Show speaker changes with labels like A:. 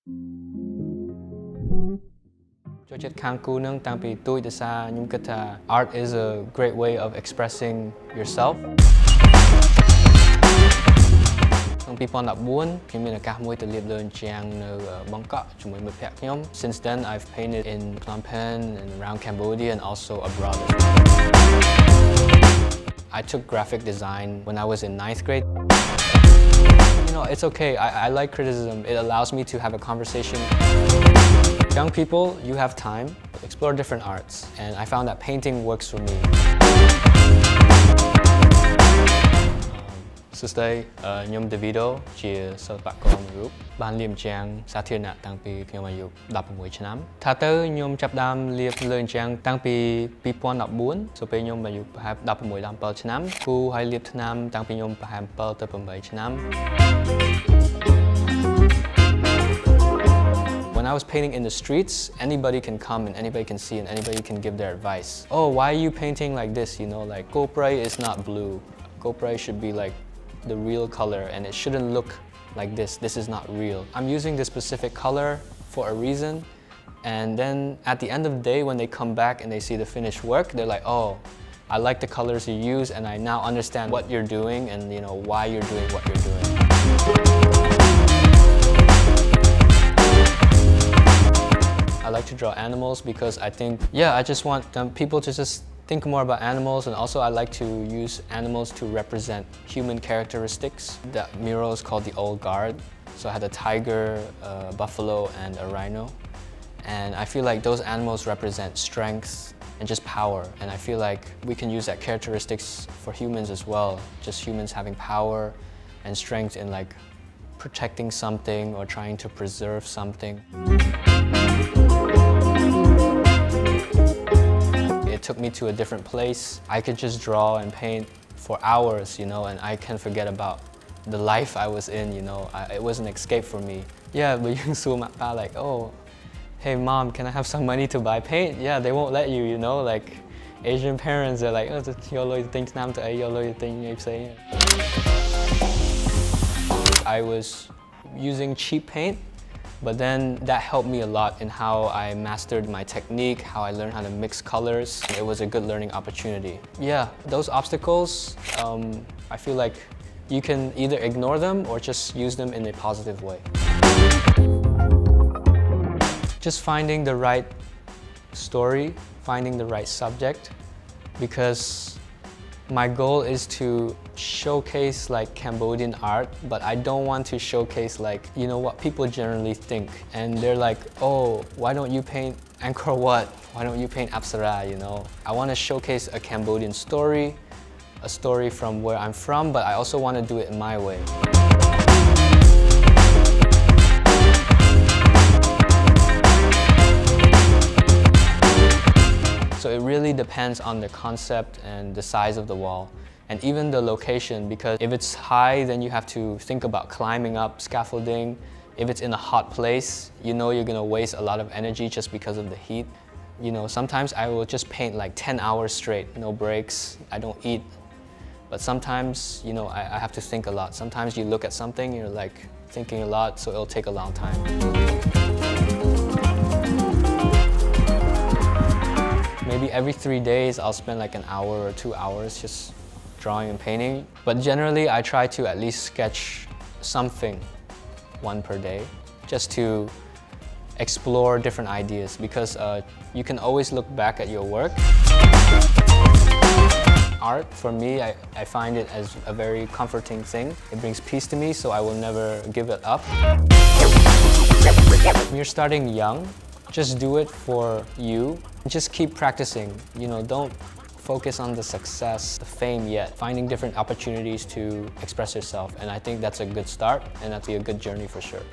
A: ចូលចិត្តខាងគូនឹងតាំងពីទូចដោយសារខ្ញុំគិតថា art is a great way of expressing yourself ក្នុង2014ខ្ញុំមានឱកាសមួយទៅលាបលើអញ្ចាំងនៅបង់កក់ជាមួយមិត្តភក្តិខ្ញុំ Since then I've painted in Phnom Penh and around Cambodia and also abroad. I took graphic design when I was in 9th grade. You know, it's okay. I like criticism. It allows me to have a conversation. Young people, you have time to explore different arts, and I found that painting works for me. Today, ខ្ញុំ Davido ជាសិល្បករមួយរូបបានលាបអញ្ចាំងសាធារណៈតាំងពីខ្ញុំអាយុ16ឆ្នាំថាទៅខ្ញុំចាប់ផ្ដើមលាបលើអញ្ចាំងតាំងពី2014ဆိုពេលខ្ញុំអាយុប្រហែល16 17ឆ្នាំគូហើយលាបថ្នាំតាំងពីខ្ញុំប្រហែល7ទៅ8ឆ្នាំ When I was painting in the streets, anybody can come and anybody can see and anybody can give their advice. Oh, why are you painting like this? You know, like copray is not blue. Copray should be like the real color and it shouldn't look like this. This is not real. I'm using this specific color for a reason, and then at the end of the day when they come back and they see the finished work, they're like, oh, I like the colors you use and I now understand what you're doing and you know why you're doing what you're doing. I like to draw animals because I think, yeah, I just want people to just think more about animals, and also I like to use animals to represent human characteristics. That mural is called the Old Guard. So I had a tiger, a buffalo, and a rhino. And I feel like those animals represent strength and just power. And I feel like we can use that characteristics for humans as well. Just humans having power and strength in like protecting something or trying to preserve something. It took me to a different place. I could just draw and paint for hours, you know, and I can forget about the life I was in, you know. It was an escape for me. Yeah, but you saw my pa like, oh, hey mom, can I have some money to buy paint? Yeah, they won't let you, you know, like Asian parents, they're like, oh, you think nam to you think I was using cheap paint. But then that helped me a lot in how I mastered my technique, how I learned how to mix colors. It was a good learning opportunity. Yeah, those obstacles, I feel like you can either ignore them or just use them in a positive way. Just finding the right story, finding the right subject, because my goal is to showcase like Cambodian art, but I don't want to showcase like, you know, what people generally think. And they're like, oh, why don't you paint Angkor Wat? Why don't you paint Apsara, you know? I want to showcase a Cambodian story, a story from where I'm from, but I also want to do it in my way. So it really depends on the concept and the size of the wall and even the location, because if it's high then you have to think about climbing up scaffolding. If it's in a hot place, you know you're gonna waste a lot of energy just because of the heat. You know, sometimes I will just paint like 10 hours straight, no breaks, I don't eat. But sometimes, you know, I have to think a lot. Sometimes you look at something, you're like thinking a lot, so it'll take a long time. Maybe every 3 days I'll spend like an hour or 2 hours just drawing and painting. But generally I try to at least sketch something one per day just to explore different ideas, because you can always look back at your work. Art, for me, I find it as a very comforting thing. It brings peace to me, so I will never give it up. When you're starting young, just do it for you. Just keep practicing. You know, don't focus on the success, the fame yet. Finding different opportunities to express yourself, and I think that's a good start, and that'll be a good journey for sure.